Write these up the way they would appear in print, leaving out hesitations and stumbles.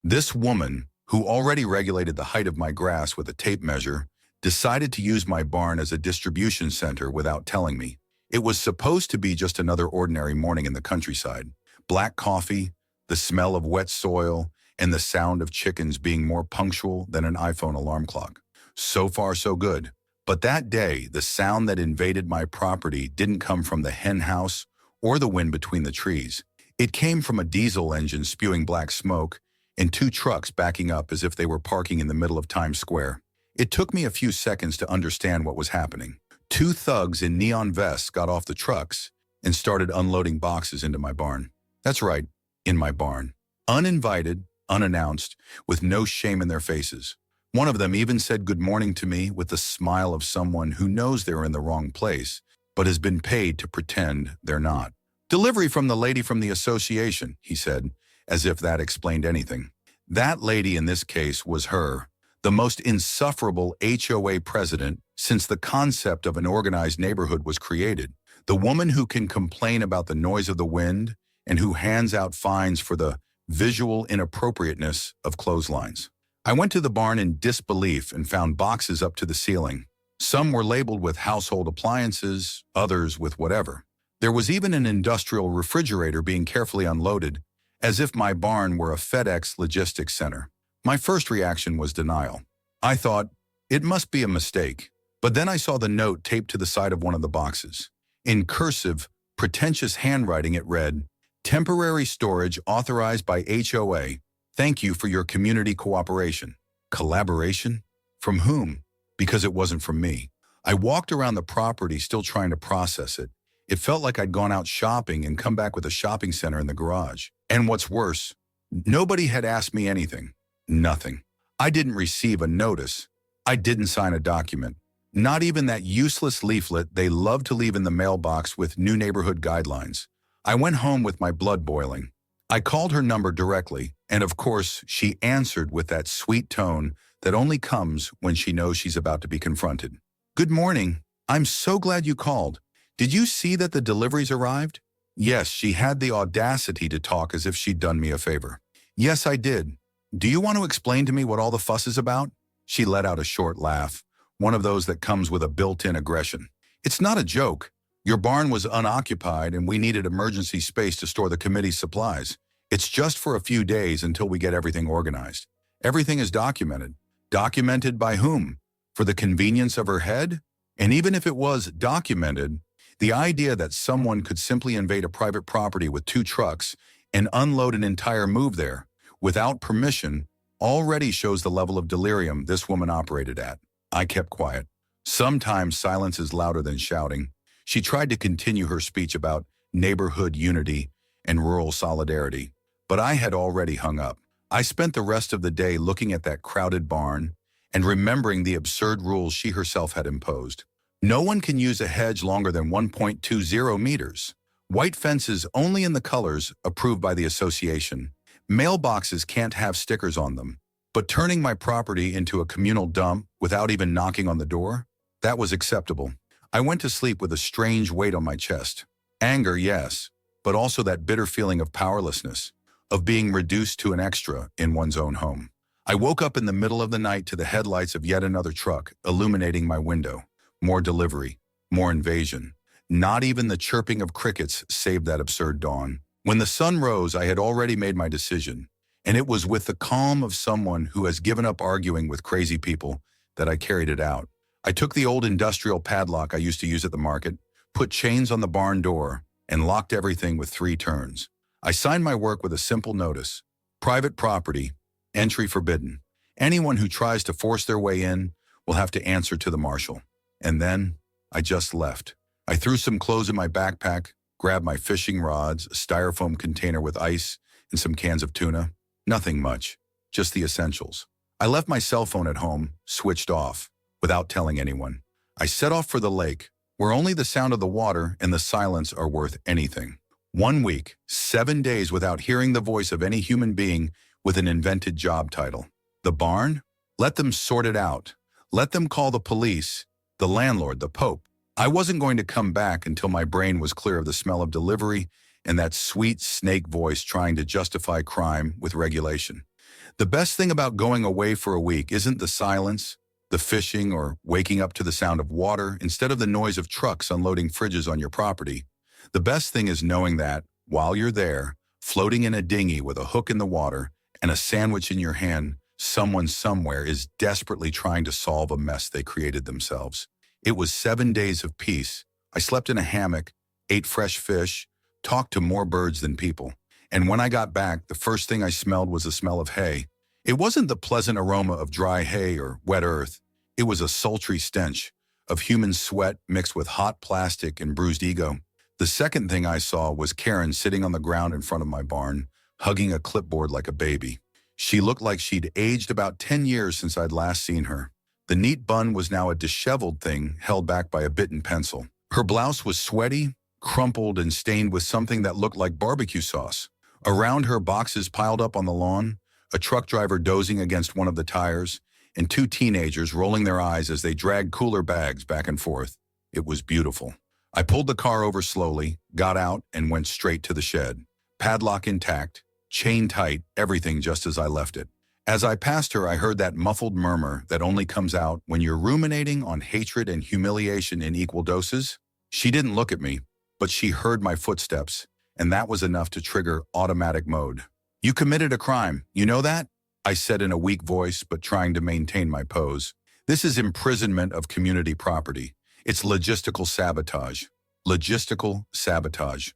This woman, who already regulated the height of my grass with a tape measure, decided to use my barn as a distribution center without telling me. It was supposed to be just another ordinary morning in the countryside. Black coffee, the smell of wet soil, and the sound of chickens being more punctual than an iPhone alarm clock. So far, so good. But that day, the sound that invaded my property didn't come from the hen house or the wind between the trees. It came from a diesel engine spewing black smoke and two trucks backing up as if they were parking in the middle of Times Square. It took me a few seconds to understand what was happening. Two thugs in neon vests got off the trucks and started unloading boxes into my barn. That's right, in my barn. Uninvited, unannounced, with no shame in their faces. One of them even said good morning to me with the smile of someone who knows they're in the wrong place, but has been paid to pretend they're not. "Delivery from the lady from the association," he said, as if that explained anything. That lady in this case was her, the most insufferable HOA president since the concept of an organized neighborhood was created. The woman who can complain about the noise of the wind and who hands out fines for the visual inappropriateness of clotheslines. I went to the barn in disbelief and found boxes up to the ceiling. Some were labeled with household appliances, others with whatever. There was even an industrial refrigerator being carefully unloaded, as if my barn were a FedEx logistics center. My first reaction was denial. I thought, it must be a mistake. But then I saw the note taped to the side of one of the boxes. In cursive, pretentious handwriting it read, "Temporary storage authorized by HOA. Thank you for your community cooperation." Collaboration? From whom? Because it wasn't from me. I walked around the property still trying to process it. It felt like I'd gone out shopping and come back with a shopping center in the garage. And what's worse, nobody had asked me anything. Nothing. I didn't receive a notice. I didn't sign a document. Not even that useless leaflet they love to leave in the mailbox with new neighborhood guidelines. I went home with my blood boiling. I called her number directly, and of course, she answered with that sweet tone that only comes when she knows she's about to be confronted. "Good morning. I'm so glad you called. Did you see that the deliveries arrived?" Yes, she had the audacity to talk as if she'd done me a favor. "Yes, I did. Do you want to explain to me what all the fuss is about?" She let out a short laugh, one of those that comes with a built-in aggression. "It's not a joke. Your barn was unoccupied and we needed emergency space to store the committee's supplies. It's just for a few days until we get everything organized. Everything is documented. Documented by whom? For the convenience of her head? And even if it was documented, the idea that someone could simply invade a private property with two trucks and unload an entire move there without permission already shows the level of delirium this woman operated at. I kept quiet. Sometimes silence is louder than shouting. She tried to continue her speech about neighborhood unity and rural solidarity, but I had already hung up. I spent the rest of the day looking at that crowded barn and remembering the absurd rules she herself had imposed. No one can use a hedge longer than 1.20 meters. White fences only in the colors approved by the association. Mailboxes can't have stickers on them. But turning my property into a communal dump without even knocking on the door, that was acceptable. I went to sleep with a strange weight on my chest. Anger, yes, but also that bitter feeling of powerlessness, of being reduced to an extra in one's own home. I woke up in the middle of the night to the headlights of yet another truck illuminating my window. More delivery, more invasion. Not even the chirping of crickets saved that absurd dawn. When the sun rose, I had already made my decision, and it was with the calm of someone who has given up arguing with crazy people that I carried it out. I took the old industrial padlock I used to use at the market, put chains on the barn door, and locked everything with 3 turns. I signed my work with a simple notice: private property, entry forbidden. Anyone who tries to force their way in will have to answer to the marshal. And then I just left. I threw some clothes in my backpack, grabbed my fishing rods, a styrofoam container with ice, and some cans of tuna. Nothing much, just the essentials. I left my cell phone at home, switched off, without telling anyone. I set off for the lake, where only the sound of the water and the silence are worth anything. 1 week, 7 days without hearing the voice of any human being with an invented job title. The barn? Let them sort it out. Let them call the police, the landlord, the Pope. I wasn't going to come back until my brain was clear of the smell of delivery and that sweet snake voice trying to justify crime with regulation. The best thing about going away for a week isn't the silence, the fishing, or waking up to the sound of water instead of the noise of trucks unloading fridges on your property. The best thing is knowing that, while you're there, floating in a dinghy with a hook in the water and a sandwich in your hand, someone somewhere is desperately trying to solve a mess they created themselves. It was 7 days of peace. I slept in a hammock, ate fresh fish, talked to more birds than people. And when I got back, the first thing I smelled was the smell of hay. It wasn't the pleasant aroma of dry hay or wet earth. It was a sultry stench of human sweat mixed with hot plastic and bruised ego. The second thing I saw was Karen sitting on the ground in front of my barn, hugging a clipboard like a baby. She looked like she'd aged about 10 years since I'd last seen her. The neat bun was now a disheveled thing held back by a bitten pencil. Her blouse was sweaty, crumpled, and stained with something that looked like barbecue sauce. Around her, boxes piled up on the lawn, a truck driver dozing against one of the tires, and 2 teenagers rolling their eyes as they dragged cooler bags back and forth. It was beautiful. I pulled the car over slowly, got out, and went straight to the shed. Padlock intact, chain tight, everything just as I left it. As I passed her, I heard that muffled murmur that only comes out when you're ruminating on hatred and humiliation in equal doses. She didn't look at me, but she heard my footsteps, and that was enough to trigger automatic mode. "You committed a crime, you know that?" I said in a weak voice, but trying to maintain my pose. "This is imprisonment of community property. It's logistical sabotage." Logistical sabotage.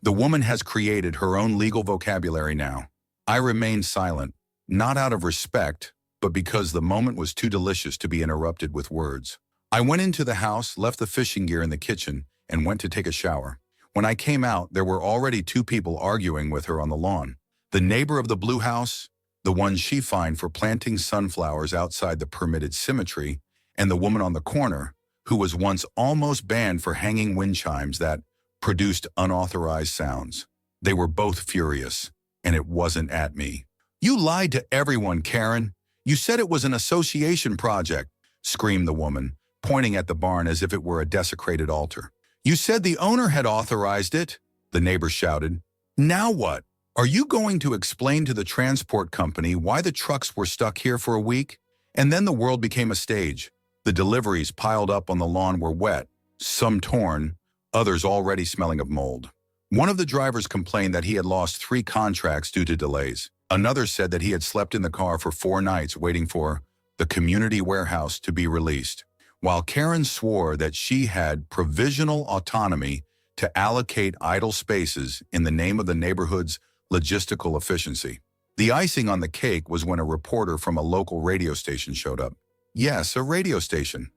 The woman has created her own legal vocabulary now. I remained silent, not out of respect, but because the moment was too delicious to be interrupted with words. I went into the house, left the fishing gear in the kitchen, and went to take a shower. When I came out, there were already 2 people arguing with her on the lawn. The neighbor of the blue house, the one she fined for planting sunflowers outside the permitted symmetry, and the woman on the corner, who was once almost banned for hanging wind chimes that produced unauthorized sounds. They were both furious, and it wasn't at me. "You lied to everyone, Karen. You said it was an association project," screamed the woman, pointing at the barn as if it were a desecrated altar. "You said the owner had authorized it," the neighbor shouted. "Now what? Are you going to explain to the transport company why the trucks were stuck here for a week?" And then the world became a stage. The deliveries piled up on the lawn were wet, some torn, others already smelling of mold. One of the drivers complained that he had lost 3 contracts due to delays. Another said that he had slept in the car for 4 nights waiting for the community warehouse to be released, while Karen swore that she had provisional autonomy to allocate idle spaces in the name of the neighborhood's logistical efficiency. The icing on the cake was when a reporter from a local radio station showed up. Yes, a radio station.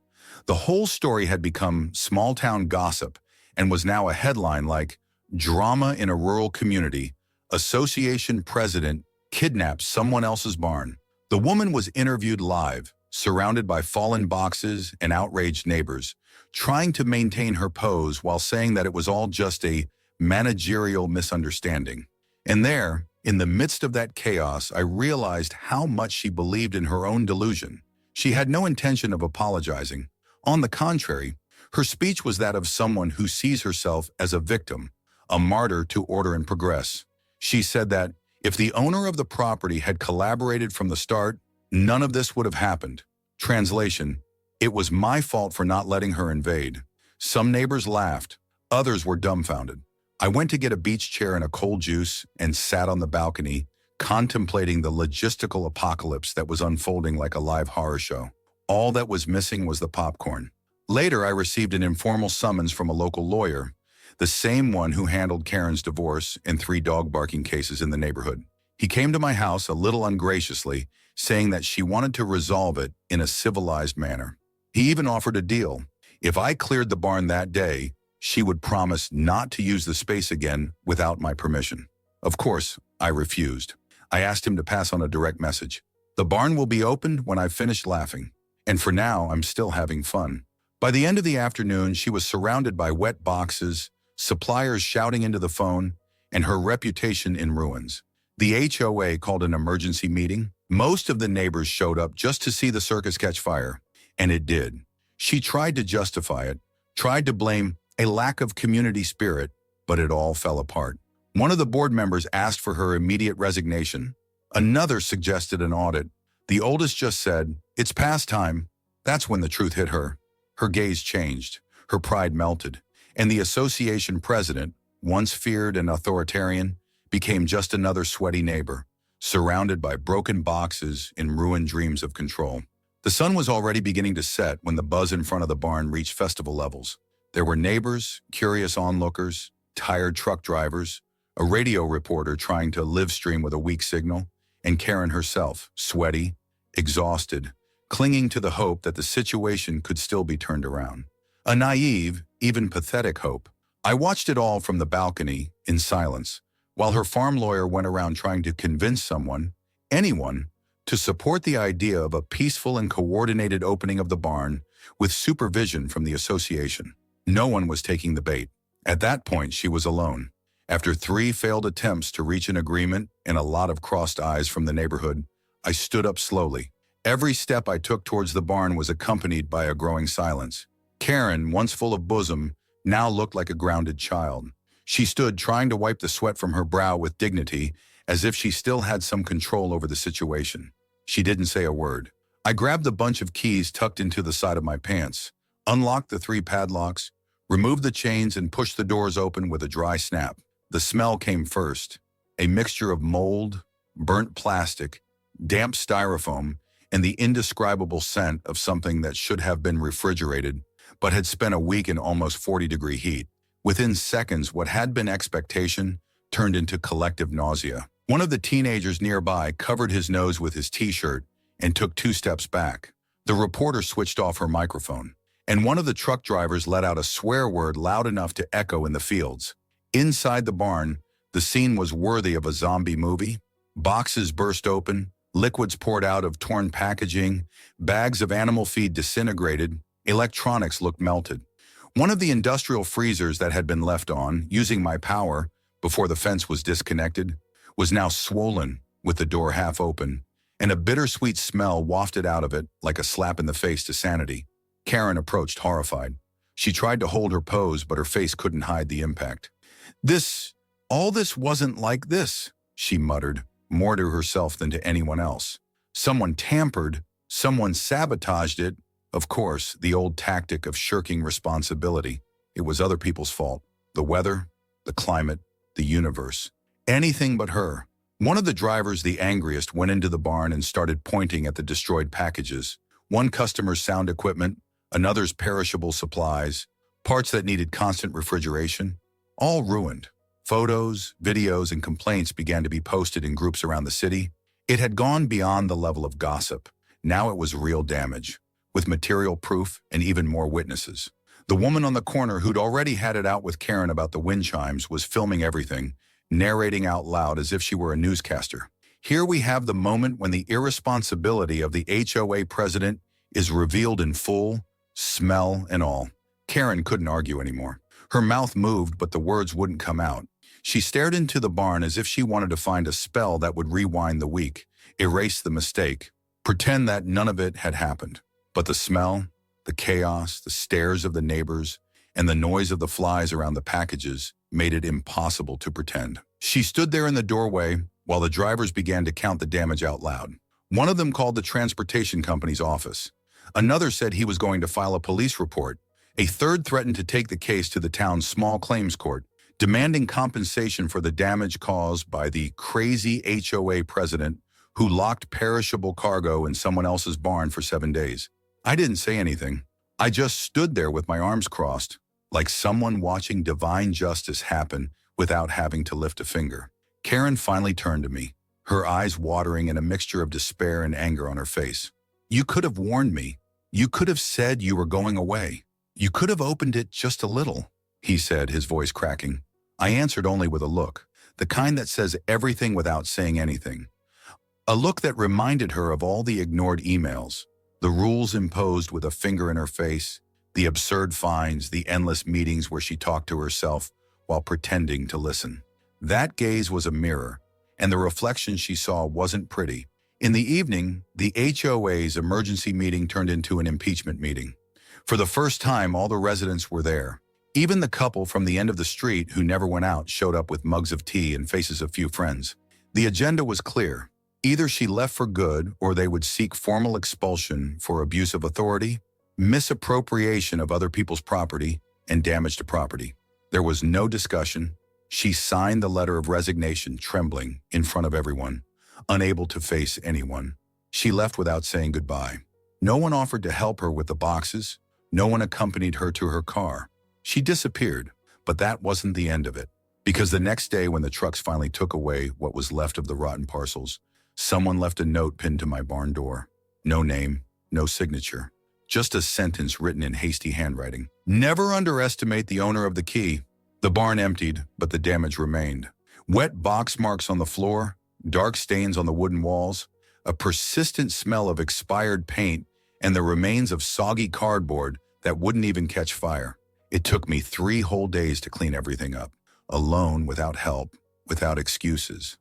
The whole story had become small-town gossip and was now a headline like, "Drama in a Rural Community. Association President Kidnaps Someone Else's Barn." The woman was interviewed live, surrounded by fallen boxes and outraged neighbors, trying to maintain her pose while saying that it was all just a managerial misunderstanding. And there, in the midst of that chaos, I realized how much she believed in her own delusion. She had no intention of apologizing. On the contrary, her speech was that of someone who sees herself as a victim, a martyr to order and progress. She said that if the owner of the property had collaborated from the start, none of this would have happened. Translation: it was my fault for not letting her invade. Some neighbors laughed, others were dumbfounded. I went to get a beach chair and a cold juice and sat on the balcony, contemplating the logistical apocalypse that was unfolding like a live horror show. All that was missing was the popcorn. Later, I received an informal summons from a local lawyer, the same one who handled Karen's divorce and 3 dog barking cases in the neighborhood. He came to my house a little ungraciously, saying that she wanted to resolve it in a civilized manner. He even offered a deal. If I cleared the barn that day, she would promise not to use the space again without my permission. Of course, I refused. I asked him to pass on a direct message. "The barn will be opened when I've finished laughing. And for now, I'm still having fun." By the end of the afternoon, she was surrounded by wet boxes, suppliers shouting into the phone, and her reputation in ruins. The HOA called an emergency meeting. Most of the neighbors showed up just to see the circus catch fire, and it did. She tried to justify it, tried to blame a lack of community spirit, but it all fell apart. One of the board members asked for her immediate resignation. Another suggested an audit. The oldest just said, "It's past time." That's when the truth hit her. Her gaze changed, her pride melted, and the association president, once feared and authoritarian, became just another sweaty neighbor, surrounded by broken boxes and ruined dreams of control. The sun was already beginning to set when the buzz in front of the barn reached festival levels. There were neighbors, curious onlookers, tired truck drivers, a radio reporter trying to live stream with a weak signal, and Karen herself, sweaty, exhausted, clinging to the hope that the situation could still be turned around. A naive, even pathetic hope. I watched it all from the balcony, in silence, while her farm lawyer went around trying to convince someone, anyone, to support the idea of a peaceful and coordinated opening of the barn with supervision from the association. No one was taking the bait. At that point, she was alone. After 3 failed attempts to reach an agreement and a lot of crossed eyes from the neighborhood, I stood up slowly. Every step I took towards the barn was accompanied by a growing silence. Karen, once full of bosom, now looked like a grounded child. She stood trying to wipe the sweat from her brow with dignity, as if she still had some control over the situation. She didn't say a word. I grabbed the bunch of keys tucked into the side of my pants, unlocked the 3 padlocks, removed the chains, and pushed the doors open with a dry snap. The smell came first, a mixture of mold, burnt plastic, damp styrofoam, and the indescribable scent of something that should have been refrigerated, but had spent a week in almost 40-degree heat. Within seconds, what had been expectation turned into collective nausea. One of the teenagers nearby covered his nose with his t-shirt and took 2 steps back. The reporter switched off her microphone, and one of the truck drivers let out a swear word loud enough to echo in the fields. Inside the barn, the scene was worthy of a zombie movie. Boxes burst open, liquids poured out of torn packaging, bags of animal feed disintegrated, electronics looked melted. One of the industrial freezers that had been left on, using my power before the fence was disconnected, was now swollen with the door half open, and a bittersweet smell wafted out of it like a slap in the face to sanity. Karen approached, horrified. She tried to hold her pose, but her face couldn't hide the impact. All this wasn't like this, she muttered, more to herself than to anyone else. Someone tampered, someone sabotaged it. Of course, the old tactic of shirking responsibility. It was other people's fault. The weather, the climate, the universe. Anything but her. One of the drivers, the angriest, went into the barn and started pointing at the destroyed packages. One customer's sound equipment, another's perishable supplies, parts that needed constant refrigeration. All ruined. Photos, videos, and complaints began to be posted in groups around the city. It had gone beyond the level of gossip. Now it was real damage, with material proof and even more witnesses. The woman on the corner who'd already had it out with Karen about the wind chimes was filming everything, narrating out loud as if she were a newscaster. Here we have the moment when the irresponsibility of the HOA president is revealed in full, smell and all. Karen couldn't argue anymore. Her mouth moved, but the words wouldn't come out. She stared into the barn as if she wanted to find a spell that would rewind the week, erase the mistake, pretend that none of it had happened. But the smell, the chaos, the stares of the neighbors, and the noise of the flies around the packages made it impossible to pretend. She stood there in the doorway while the drivers began to count the damage out loud. One of them called the transportation company's office. Another said he was going to file a police report. A third threatened to take the case to the town's small claims court, demanding compensation for the damage caused by the crazy HOA president who locked perishable cargo in someone else's barn for 7 days. I didn't say anything. I just stood there with my arms crossed, like someone watching divine justice happen without having to lift a finger. Karen finally turned to me, her eyes watering and a mixture of despair and anger on her face. "You could have warned me. You could have said you were going away. You could have opened it just a little," he said, his voice cracking. I answered only with a look, the kind that says everything without saying anything. A look that reminded her of all the ignored emails, the rules imposed with a finger in her face, the absurd fines, the endless meetings where she talked to herself while pretending to listen. That gaze was a mirror, and the reflection she saw wasn't pretty. In the evening, the HOA's emergency meeting turned into an impeachment meeting. For the first time, all the residents were there. Even the couple from the end of the street who never went out showed up with mugs of tea and faces of few friends. The agenda was clear. Either she left for good or they would seek formal expulsion for abuse of authority, misappropriation of other people's property, and damage to property. There was no discussion. She signed the letter of resignation, trembling in front of everyone, unable to face anyone. She left without saying goodbye. No one offered to help her with the boxes. No one accompanied her to her car. She disappeared, but that wasn't the end of it. Because the next day when the trucks finally took away what was left of the rotten parcels, someone left a note pinned to my barn door. No name, no signature. Just a sentence written in hasty handwriting. Never underestimate the owner of the key. The barn emptied, but the damage remained. Wet box marks on the floor, dark stains on the wooden walls, a persistent smell of expired paint, and the remains of soggy cardboard that wouldn't even catch fire. It took me 3 whole days to clean everything up, alone, without help, without excuses.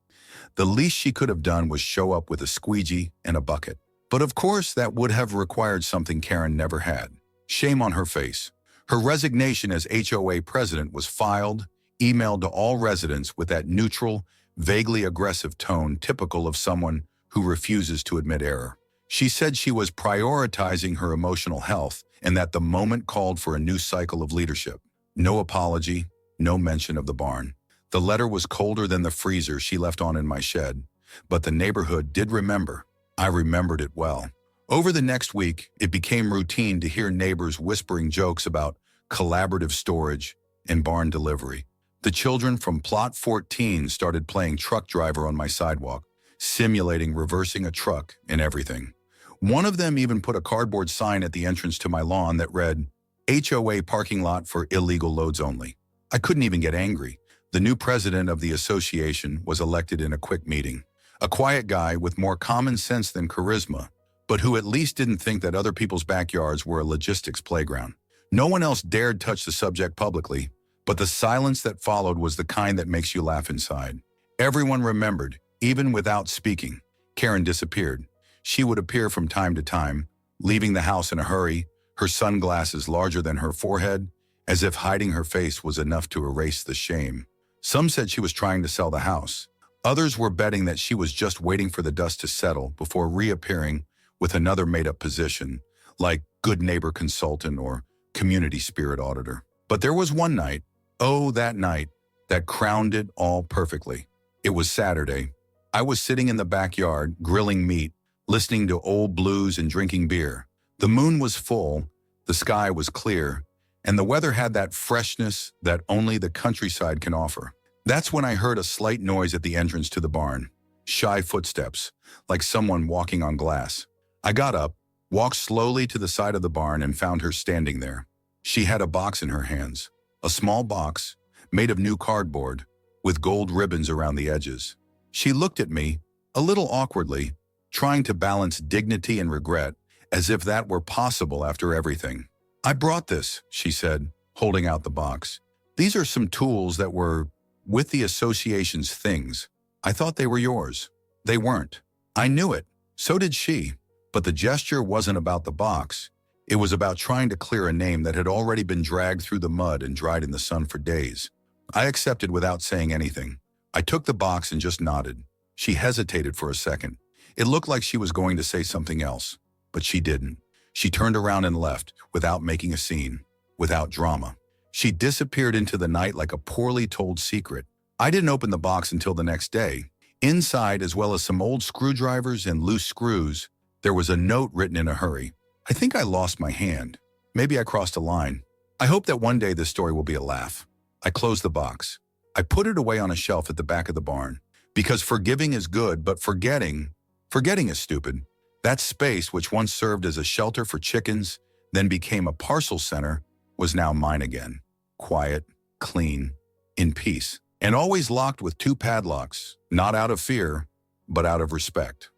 The least she could have done was show up with a squeegee and a bucket. But of course, that would have required something Karen never had. Shame on her face. Her resignation as HOA president was filed, emailed to all residents with that neutral, vaguely aggressive tone typical of someone who refuses to admit error. She said she was prioritizing her emotional health and that the moment called for a new cycle of leadership. No apology, no mention of the barn. The letter was colder than the freezer she left on in my shed, but the neighborhood did remember. I remembered it well. Over the next week, it became routine to hear neighbors whispering jokes about collaborative storage and barn delivery. The children from Plot 14 started playing truck driver on my sidewalk, simulating reversing a truck and everything. One of them even put a cardboard sign at the entrance to my lawn that read, HOA parking lot for illegal loads only. I couldn't even get angry. The new president of the association was elected in a quick meeting. A quiet guy with more common sense than charisma, but who at least didn't think that other people's backyards were a logistics playground. No one else dared touch the subject publicly, but the silence that followed was the kind that makes you laugh inside. Everyone remembered, even without speaking. Karen disappeared. She would appear from time to time, leaving the house in a hurry, her sunglasses larger than her forehead, as if hiding her face was enough to erase the shame. Some said she was trying to sell the house. Others were betting that she was just waiting for the dust to settle before reappearing with another made-up position, like good neighbor consultant or community spirit auditor. But there was one night, oh, that night, that crowned it all perfectly. It was Saturday. I was sitting in the backyard, grilling meat, listening to old blues and drinking beer. The moon was full, the sky was clear, and the weather had that freshness that only the countryside can offer. That's when I heard a slight noise at the entrance to the barn. Shy footsteps, like someone walking on glass. I got up, walked slowly to the side of the barn and found her standing there. She had a box in her hands, a small box made of new cardboard with gold ribbons around the edges. She looked at me, a little awkwardly, trying to balance dignity and regret, as if that were possible after everything. I brought this, she said, holding out the box. These are some tools that were with the association's things. I thought they were yours. They weren't. I knew it. So did she. But the gesture wasn't about the box. It was about trying to clear a name that had already been dragged through the mud and dried in the sun for days. I accepted without saying anything. I took the box and just nodded. She hesitated for a second. It looked like she was going to say something else, but she didn't. She turned around and left, without making a scene, without drama. She disappeared into the night like a poorly told secret. I didn't open the box until the next day. Inside, as well as some old screwdrivers and loose screws, there was a note written in a hurry. I think I lost my hand. Maybe I crossed a line. I hope that one day this story will be a laugh. I closed the box. I put it away on a shelf at the back of the barn. Because forgiving is good, but forgetting is stupid. That space, which once served as a shelter for chickens, then became a parcel center, was now mine again. Quiet, clean, in peace. And always locked with 2 padlocks, not out of fear, but out of respect.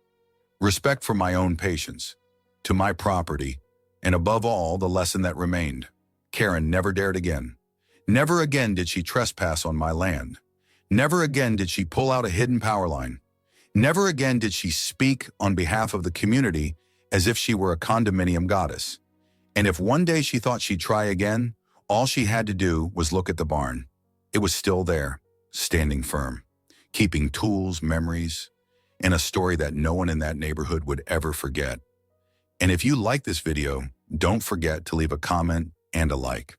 Respect for my own patience, to my property, and above all, the lesson that remained. Karen never dared again. Never again did she trespass on my land. Never again did she pull out a hidden power line. Never again did she speak on behalf of the community as if she were a condominium goddess. And if one day she thought she'd try again, all she had to do was look at the barn. It was still there, standing firm, keeping tools, memories. and a story that no one in that neighborhood would ever forget. And if you like this video, don't forget to leave a comment and a like.